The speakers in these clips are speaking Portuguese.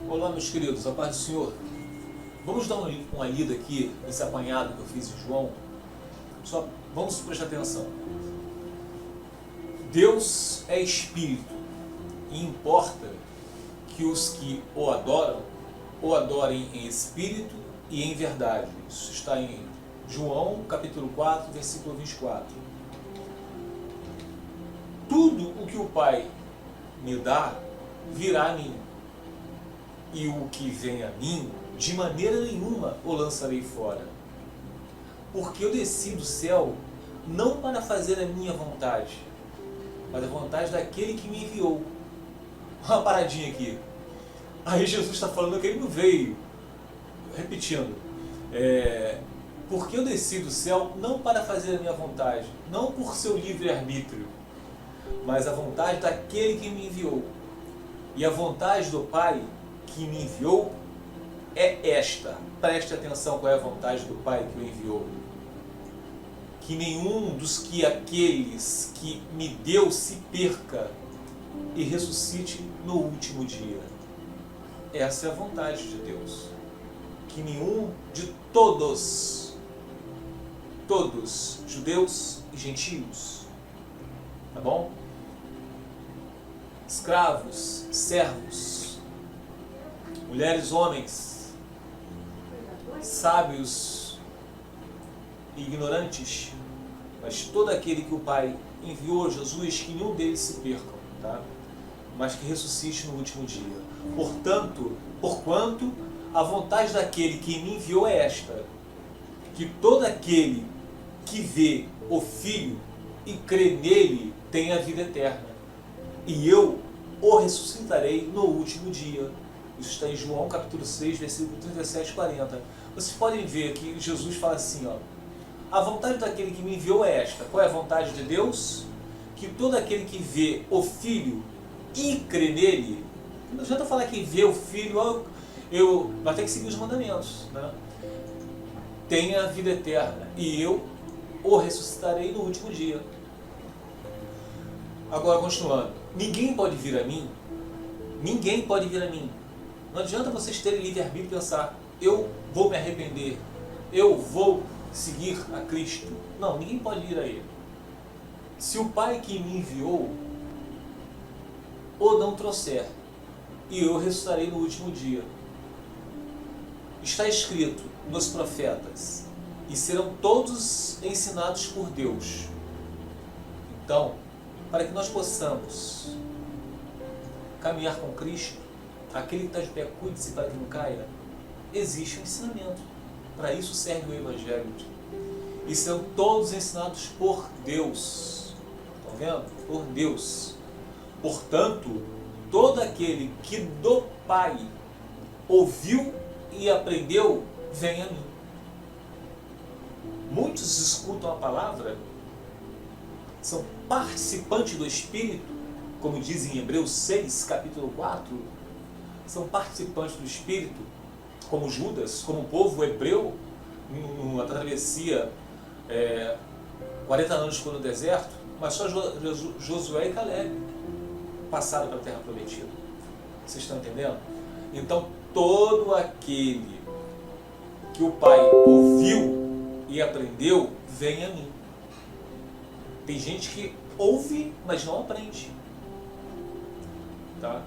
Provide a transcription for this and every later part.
Olá, meus queridos, a paz do Senhor. Vamos dar uma lida aqui nesse apanhado que eu fiz em João. Só vamos prestar atenção. Deus é Espírito e importa que os que o adorem em Espírito e em verdade. Isso está em João, capítulo 4, versículo 24. Tudo o que o Pai me dá virá a mim, e o que vem a mim, de maneira nenhuma o lançarei fora. Porque eu desci do céu não para fazer a minha vontade, mas a vontade daquele que me enviou. Uma paradinha aqui. Aí Jesus está falando que ele não veio. Repetindo. Porque eu desci do céu não para fazer a minha vontade, não por seu livre-arbítrio, mas a vontade daquele que me enviou. E a vontade do Pai que me enviou é esta. Preste atenção qual é a vontade do Pai que o enviou. Que nenhum dos que aqueles que me deu se perca e ressuscite no último dia. Essa é a vontade de Deus. Que nenhum de todos, judeus e gentios, tá bom? Escravos, servos, mulheres, homens, sábios e ignorantes, mas todo aquele que o Pai enviou a Jesus, que nenhum deles se percam, tá? Mas que ressuscite no último dia. Porquanto a vontade daquele que me enviou é esta, que todo aquele que vê o Filho e crê nele tenha a vida eterna, e eu o ressuscitarei no último dia. Isso está em João capítulo 6, versículo 37 e 40. Vocês podem ver que Jesus fala assim, ó, a vontade daquele que me enviou é esta. Qual é a vontade de Deus? Que todo aquele que vê o Filho e crê nele, não adianta falar que vê o Filho, vai ter que seguir os mandamentos, né? Tenha a vida eterna, e eu o ressuscitarei no último dia. Agora, continuando. Ninguém pode vir a mim. Não adianta vocês terem livre-arbítrio e pensar, eu vou me arrepender, eu vou seguir a Cristo. Não, ninguém pode ir a Ele. Se o Pai que me enviou o não trouxer, e eu ressuscitarei no último dia. Está escrito nos profetas, e serão todos ensinados por Deus. Então, para que nós possamos caminhar com Cristo, aquele que está de pé, cuide-se para que não caia, existe um ensinamento. Para isso serve o Evangelho. E serão todos ensinados por Deus. Estão vendo? Por Deus. Portanto, todo aquele que do Pai ouviu e aprendeu, vem a mim. Muitos escutam a palavra, são participantes do Espírito, como diz em Hebreus 6, capítulo 4, são participantes do Espírito, como Judas, como o povo hebreu, numa travessia, 40 anos no deserto, mas só Josué e Caleb passaram para a terra prometida. Vocês estão entendendo? Então, todo aquele que o Pai ouviu e aprendeu, vem a mim. Tem gente que ouve, mas não aprende. Tá?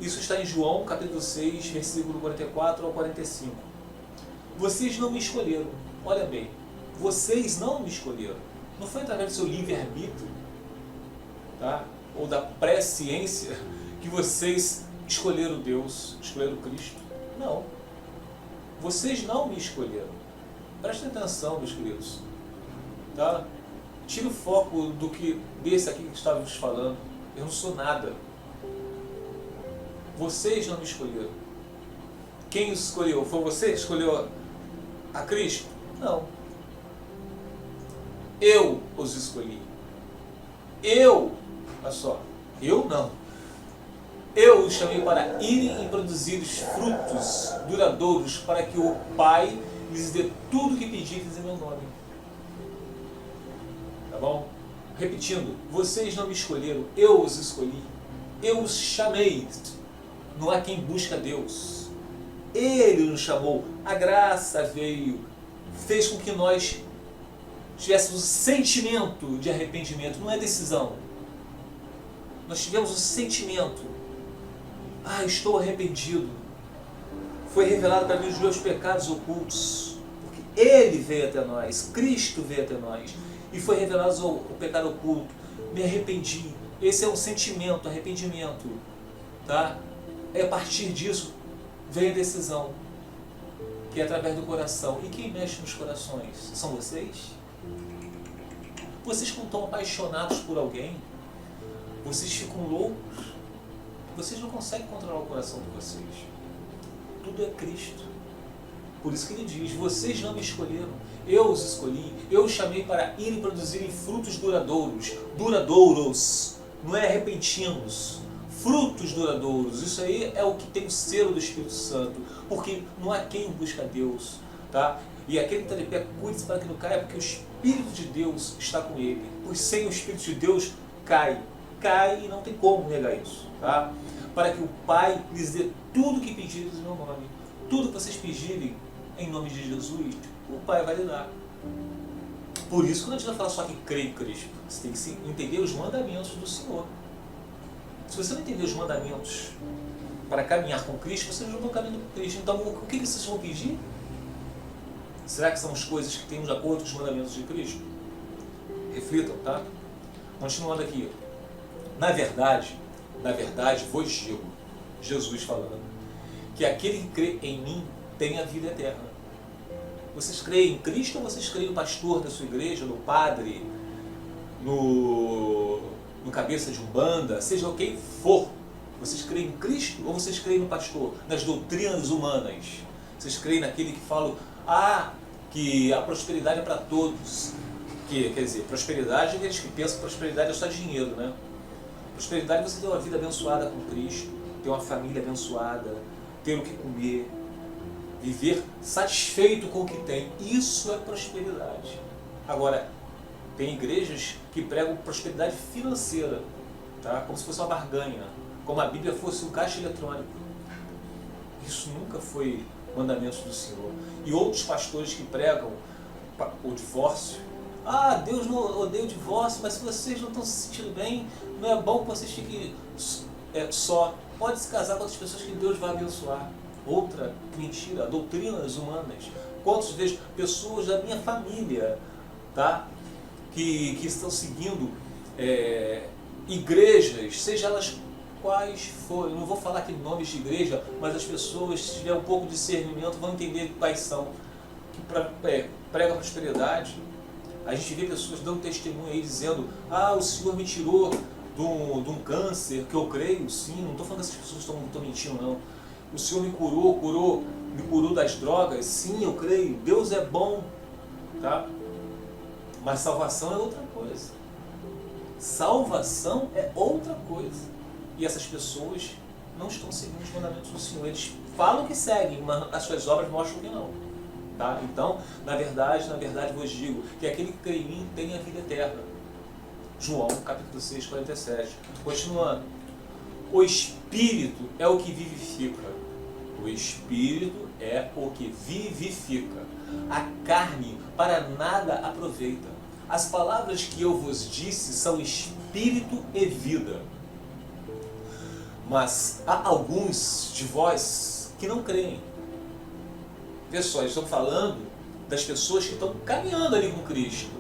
Isso está em João, capítulo 6, versículo 44 ao 45. Vocês não me escolheram. Olha bem, vocês não me escolheram. Não foi através do seu livre-arbítrio, tá? Ou da presciência que vocês escolheram Deus, escolheram Cristo. Não. Vocês não me escolheram. Prestem atenção, meus queridos. Tá? Tire o foco desse aqui que estávamos falando. Eu não sou nada. Vocês não me escolheram. Quem os escolheu? Foi você que escolheu a Cristo? Não. Eu os escolhi. Olha só, eu não. Eu os chamei para irem e produzir os frutos duradouros, para que o Pai lhes dê tudo o que pedirem em meu nome. Tá bom? Repetindo, vocês não me escolheram, eu os escolhi. Eu os chamei. não há quem busca Deus. Ele nos chamou, a graça veio, fez com que nós tivéssemos o sentimento de arrependimento, não é decisão. Nós tivemos o sentimento, estou arrependido. Foi revelado para mim os meus pecados ocultos, porque Ele veio até nós, Cristo veio até nós, e foi revelado o pecado oculto. Me arrependi. Esse é um sentimento, arrependimento. Tá? É a partir disso vem a decisão, que é através do coração. E quem mexe nos corações? São vocês? Vocês quando estão apaixonados por alguém, vocês ficam loucos. Vocês não conseguem controlar o coração de vocês. Tudo é Cristo. Por isso que ele diz, vocês não me escolheram, eu os escolhi, eu os chamei para irem produzirem frutos duradouros. Duradouros, não é repentinos. Frutos duradouros, isso aí é o que tem o selo do Espírito Santo, porque não há quem busca Deus, tá? E aquele que está de pé, cuide-se para que não caia, porque o Espírito de Deus está com ele, pois sem o Espírito de Deus cai e não tem como negar isso, tá? Para que o Pai lhes dê tudo que pedirem em meu nome, tudo que vocês pedirem em nome de Jesus, o Pai vai lhe dar. Por isso que não adianta falar só que crê em Cristo, você tem que entender os mandamentos do Senhor. Se você não entender os mandamentos para caminhar com Cristo, vocês não estão caminhando com Cristo. Então, o que vocês vão pedir? Será que são as coisas que têm de acordo com os mandamentos de Cristo? Reflitam, tá? Continuando aqui. Na verdade, vos digo, Jesus falando, que aquele que crê em mim tem a vida eterna. Vocês creem em Cristo ou vocês creem no pastor da sua igreja, no padre, no cabeça de umbanda, seja quem for? Vocês creem em Cristo ou vocês creem no pastor, nas doutrinas humanas? Vocês creem naquele que fala, que a prosperidade é para todos? Quer dizer, prosperidade é aqueles que pensam que prosperidade é só dinheiro, né? Prosperidade é você ter uma vida abençoada com Cristo, ter uma família abençoada, ter o que comer, viver satisfeito com o que tem. Isso é prosperidade. Agora, tem igrejas que pregam prosperidade financeira, tá? Como se fosse uma barganha, como a Bíblia fosse um caixa eletrônico. Isso nunca foi mandamento do Senhor. E outros pastores que pregam o divórcio, Deus não odeia o divórcio, mas se vocês não estão se sentindo bem, não é bom que vocês fiquem só. Pode se casar com outras pessoas que Deus vai abençoar. Outra mentira, doutrinas humanas. Quantos vejo pessoas da minha família, tá? Que estão seguindo igrejas, seja elas quais forem. Não vou falar aqui nomes de igreja, mas as pessoas, se tiver um pouco de discernimento, vão entender quais são. Que pregam prosperidade. A gente vê pessoas dando testemunho aí, dizendo, o Senhor me tirou de um câncer, que eu creio, sim. Não estou falando que essas pessoas estão mentindo, não. O Senhor me curou das drogas, sim, eu creio. Deus é bom, tá? Mas salvação é outra coisa. Salvação é outra coisa. E essas pessoas não estão seguindo os mandamentos do Senhor. Eles falam que seguem, mas as suas obras mostram que não. Tá? Então, na verdade vos digo que aquele que crê em mim tem a vida eterna. João, capítulo 6, 47. Continuando. O Espírito é o que vivifica. O Espírito é o que vivifica. A carne para nada aproveita. As palavras que eu vos disse são Espírito e vida. Mas há alguns de vós que não creem. Pessoal, eles estão falando das pessoas que estão caminhando ali com Cristo.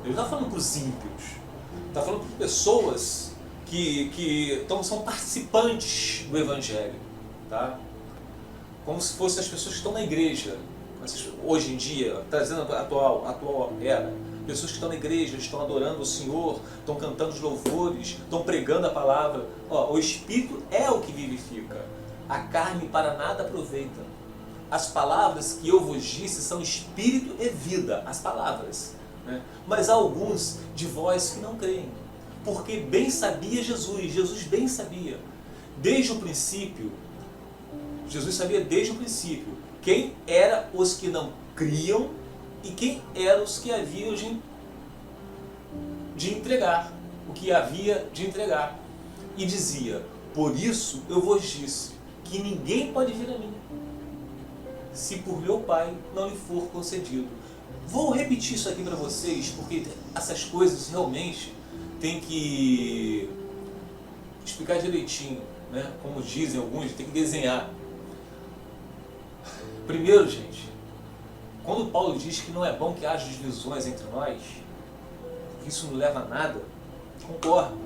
Ele não está falando para os ímpios. Está falando para pessoas que são participantes do Evangelho. Tá? Como se fossem as pessoas que estão na igreja. Hoje em dia, trazendo a atual era. Pessoas que estão na igreja, estão adorando o Senhor, estão cantando os louvores, estão pregando a palavra. O Espírito é o que vivifica. A carne para nada aproveita. As palavras que eu vos disse são Espírito e vida. As palavras. Né? Mas há alguns de vós que não creem. Porque bem sabia Jesus bem sabia. Desde o princípio, Jesus sabia desde o princípio quem eram os que não criam e quem eram os que haviam de entregar, o que havia de entregar. E dizia, por isso eu vos disse, que ninguém pode vir a mim, se por meu Pai não lhe for concedido. Vou repetir isso aqui para vocês, porque essas coisas realmente tem que explicar direitinho, né? Como dizem alguns, tem que desenhar. Primeiro, gente, quando Paulo diz que não é bom que haja divisões entre nós, que isso não leva a nada, concordo.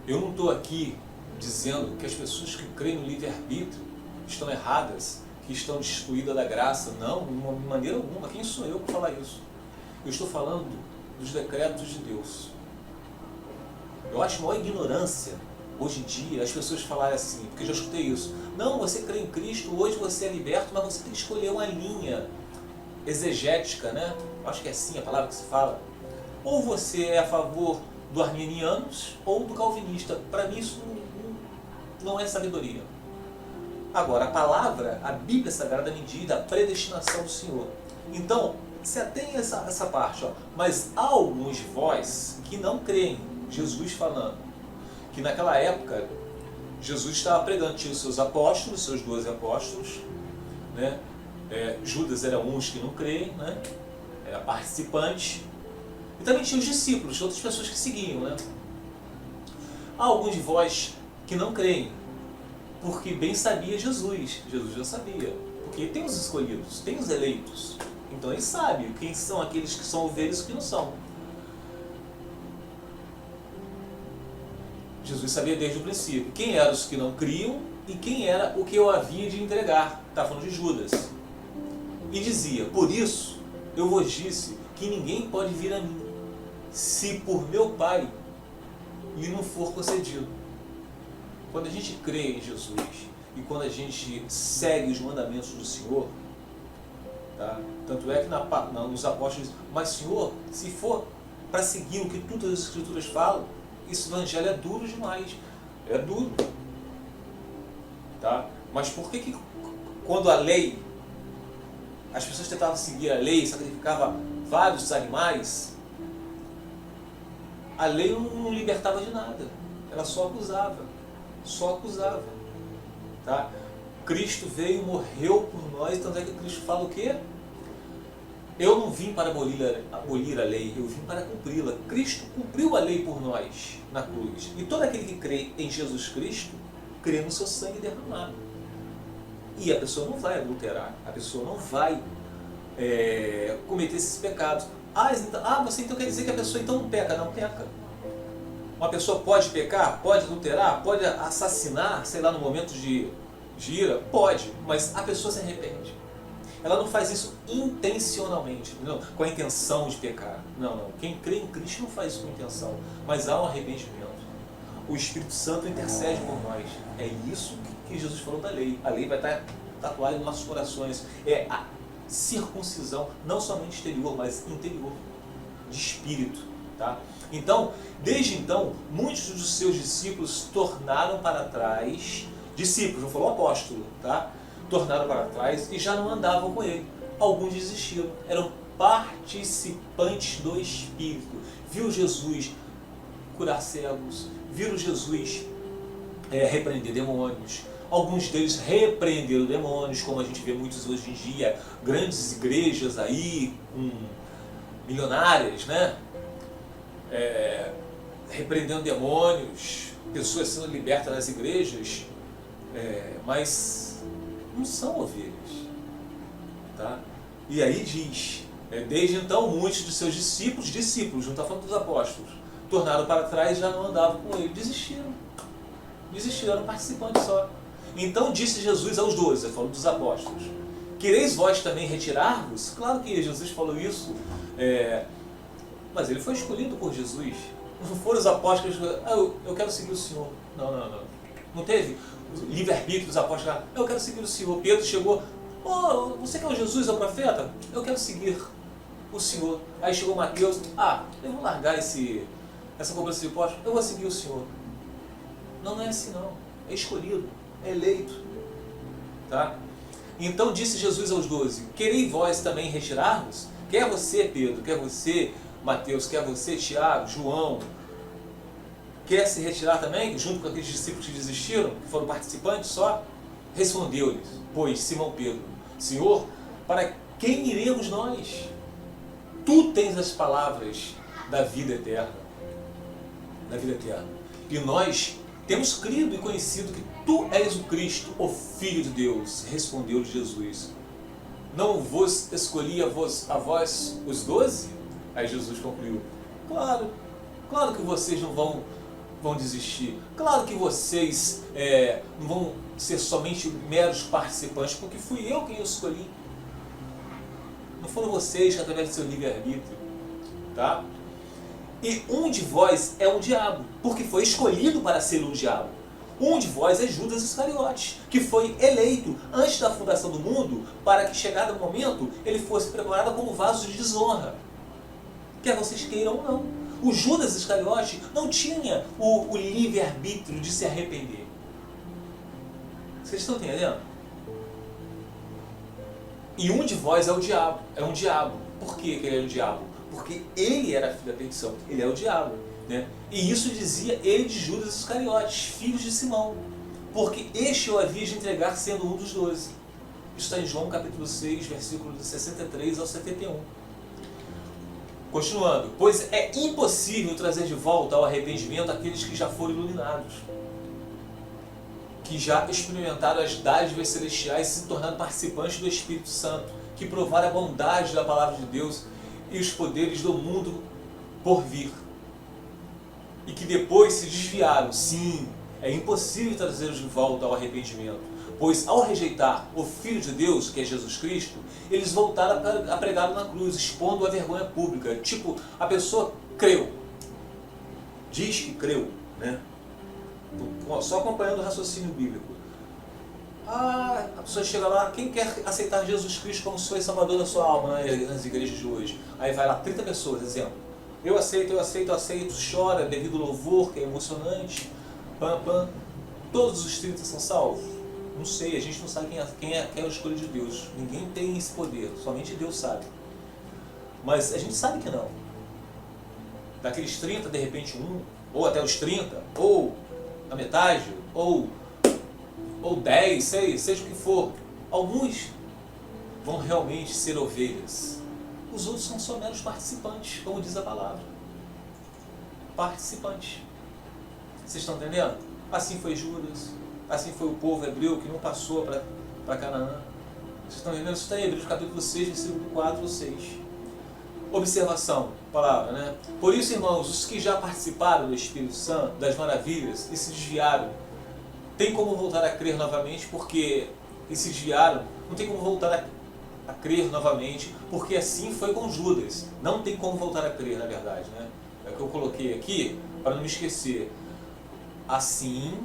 Eu não estou aqui dizendo que as pessoas que creem no livre-arbítrio estão erradas, que estão destituídas da graça. Não, de uma maneira alguma. Quem sou eu para falar isso? Eu estou falando dos decretos de Deus. Eu acho maior ignorância, hoje em dia, as pessoas falarem assim, porque eu já escutei isso. Não, você crê em Cristo, hoje você é liberto, mas você tem que escolher uma linha exegética, né? Eu acho que é assim a palavra que se fala. Ou você é a favor do arminianos ou do calvinista. Para mim isso não é sabedoria. Agora, a palavra, a Bíblia Sagrada medida a predestinação do Senhor. Então, você tem essa parte, ó. Mas há alguns de vós que não creem. Jesus falando que naquela época Jesus estava pregando, tinha os seus apóstolos, seus 12 apóstolos, né? Judas era um dos que não creem, né? Era participante. E também tinha os discípulos, outras pessoas que seguiam, né? Há alguns de vós que não creem, porque bem sabia Jesus já sabia, porque tem os escolhidos, tem os eleitos, então ele sabe quem são aqueles que são ovelhas e que não são. Jesus sabia desde o princípio quem eram os que não criam e quem era o que eu havia de entregar. Está falando de Judas. E dizia, por isso eu vos disse que ninguém pode vir a mim, se por meu Pai lhe não for concedido. Quando a gente crê em Jesus e quando a gente segue os mandamentos do Senhor, tá? Tanto é que nos apóstolos, mas Senhor, se for para seguir o que todas as Escrituras falam, esse evangelho é duro demais, é duro, tá? Mas por que quando a lei, as pessoas tentavam seguir a lei, sacrificavam vários animais, a lei não libertava de nada, ela só acusava, tá? Cristo veio, morreu por nós, tanto é que Cristo fala o quê? Eu não vim para abolir a lei, eu vim para cumpri-la. Cristo cumpriu a lei por nós na cruz. E todo aquele que crê em Jesus Cristo, crê no seu sangue derramado. E a pessoa não vai adulterar, a pessoa não vai cometer esses pecados. Você então quer dizer que a pessoa então não peca? Não peca. Uma pessoa pode pecar, pode adulterar, pode assassinar, sei lá, no momento de ira? Pode, mas a pessoa se arrepende. Ela não faz isso intencionalmente, não, com a intenção de pecar. Não. Quem crê em Cristo não faz isso com intenção, mas há um arrependimento. O Espírito Santo intercede por nós. É isso que Jesus falou da lei. A lei vai estar tatuada em nossos corações. É a circuncisão, não somente exterior, mas interior, de espírito. Tá? Então, desde então, muitos dos seus discípulos tornaram para trás, discípulos, não falou apóstolo, tá? Tornaram para trás e já não andavam com ele. Alguns desistiram, eram participantes do Espírito. Viu Jesus curar cegos, viram Jesus repreender demônios. Alguns deles repreenderam demônios, como a gente vê muitos hoje em dia, grandes igrejas aí, milionárias, né? Repreendendo demônios, pessoas sendo libertas nas igrejas, mas não são ovelhas, tá? E aí diz, desde então muitos de seus discípulos, não está falando dos apóstolos, tornaram para trás e já não andavam com ele, desistiram, eram participantes só. Então disse Jesus aos 12, falando dos apóstolos, quereis vós também retirar-vos? Claro que Jesus falou isso, mas ele foi escolhido por Jesus. Não foram os apóstolos que eu quero seguir o Senhor. Não teve livre-arbítrio dos apóstolos. Eu quero seguir o Senhor. Pedro chegou, você que é o Jesus, é o profeta? Eu quero seguir o Senhor. Aí chegou Mateus, eu vou largar essa cobrança de impostos, eu vou seguir o Senhor. Não é assim não. É escolhido, é eleito. Tá? Então disse Jesus aos 12, quereis vós também retirar-vos? Quer você, Pedro, quer você, Mateus, quer você, Tiago, João, quer se retirar também, junto com aqueles discípulos que desistiram, que foram participantes só? Respondeu-lhes, pois, Simão Pedro, Senhor, para quem iremos nós? Tu tens as palavras da vida eterna. Da vida eterna. E nós temos crido e conhecido que tu és o Cristo, o Filho de Deus. Respondeu-lhe Jesus. Não vos escolhi a vós os 12? Aí Jesus concluiu. Claro que vocês não vão desistir. Claro que vocês não vão ser somente meros participantes, porque fui eu quem os escolhi. Não foram vocês que através do seu livre-arbítrio. Tá? E um de vós é um diabo, porque foi escolhido para ser um diabo. Um de vós é Judas Iscariotes, que foi eleito antes da fundação do mundo para que, chegado o momento, ele fosse preparado como vaso de desonra. Quer vocês queiram ou não. O Judas Iscariote não tinha o livre-arbítrio de se arrepender. Vocês estão entendendo? E um de vós é o diabo, é um diabo. Por que ele é o diabo? Porque ele era filho da perdição, ele é o diabo. Né? E isso dizia ele de Judas Iscariotes, filho de Simão. Porque este o havia de entregar sendo um dos 12. Isso está em João capítulo 6, versículos de 63 ao 71. Continuando. Pois é impossível trazer de volta ao arrependimento aqueles que já foram iluminados, que já experimentaram as dádivas celestiais e se tornaram participantes do Espírito Santo, que provaram a bondade da palavra de Deus e os poderes do mundo por vir, e que depois se desviaram. Sim, é impossível trazê-los de volta ao arrependimento, pois ao rejeitar o Filho de Deus, que é Jesus Cristo, eles voltaram a pregá-lo na cruz, expondo a vergonha pública. Tipo, a pessoa creu, diz que creu, né? Só acompanhando o raciocínio bíblico. A pessoa chega lá, quem quer aceitar Jesus Cristo como Senhor e Salvador da sua alma, nas igrejas de hoje? Aí vai lá 30 pessoas, exemplo. Eu aceito, chora devido ao louvor, que é emocionante. Pam, pam. Todos os 30 são salvos? Não sei, a gente não sabe quem é a escolha de Deus. Ninguém tem esse poder, somente Deus sabe. Mas a gente sabe que não. Daqueles 30, de repente ou até os 30, ou a metade, ou 10, seja o que for, alguns vão realmente ser ovelhas. Os outros são só meros participantes, como diz a palavra. Participantes. Vocês estão entendendo? Assim foi Judas, assim foi o povo hebreu que não passou para Canaã. Vocês estão entendendo? Isso está em Hebreus capítulo 6, versículo 4 ou 6. Observação, palavra, né? Por isso, irmãos, os que já participaram do Espírito Santo, das maravilhas, e se desviaram, tem como voltar a crer novamente, porque e se desviaram, não tem como voltar a crer novamente, porque assim foi com Judas. Não tem como voltar a crer, na verdade, né? É o que eu coloquei aqui, para não me esquecer. Assim,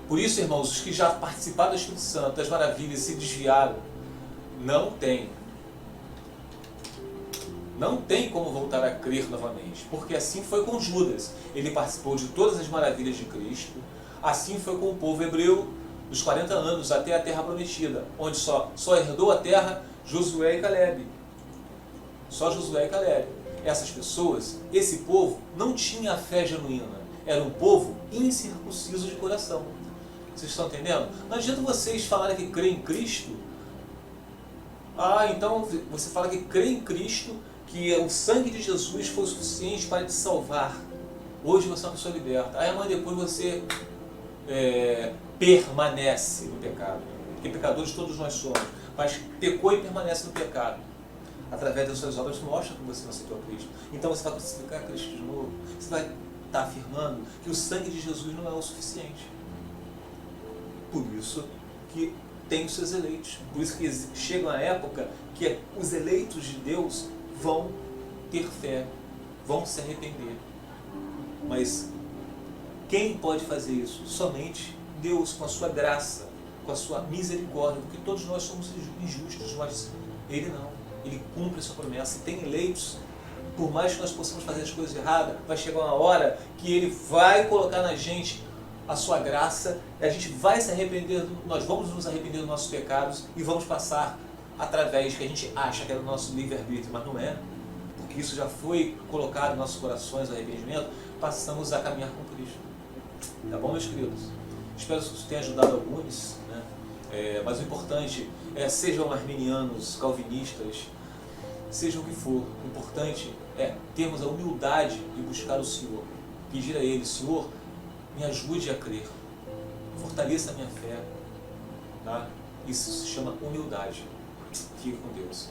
por isso, irmãos, os que já participaram do Espírito Santo, das maravilhas, se desviaram, não tem como voltar a crer novamente, porque assim foi com Judas. Ele participou de todas as maravilhas de Cristo. Assim foi com o povo hebreu dos 40 anos até a terra prometida, onde só herdou a terra Josué e Calebe. Só Josué e Calebe. Essas pessoas, esse povo, não tinha a fé genuína. Era um povo incircunciso de coração. Vocês estão entendendo? Não adianta vocês falarem que crê em Cristo. Então você fala que crê em Cristo, que o sangue de Jesus foi o suficiente para te salvar. Hoje você é uma pessoa liberta. Aí amanhã depois você permanece no pecado. Porque pecadores todos nós somos. Mas pecou e permanece no pecado. Através das suas obras mostra que você não aceitou a Cristo. Então você vai crucificar Cristo de novo. Você vai estar afirmando que o sangue de Jesus não é o suficiente. Por isso que tem os seus eleitos. Por isso que chega uma época que os eleitos de Deus vão ter fé, vão se arrepender. Mas quem pode fazer isso? Somente Deus, com a sua graça, com a sua misericórdia, porque todos nós somos injustos, mas Ele não. Ele cumpre a sua promessa e tem eleitos. Por mais que nós possamos fazer as coisas erradas, vai chegar uma hora que Ele vai colocar na gente a sua graça, e a gente vai se arrepender, nós vamos nos arrepender dos nossos pecados e vamos passar através que a gente acha que é o nosso livre-arbítrio, mas não é. Porque isso já foi colocado em nossos corações, o arrependimento, passamos a caminhar com Cristo. Tá bom, meus queridos? Espero que isso tenha ajudado alguns, né? Mas o importante sejam arminianos, calvinistas, seja o que for, o importante é termos a humildade de buscar o Senhor, pedir a Ele: Senhor, me ajude a crer, fortaleça a minha fé, tá? Isso se chama humildade. Fique com Deus.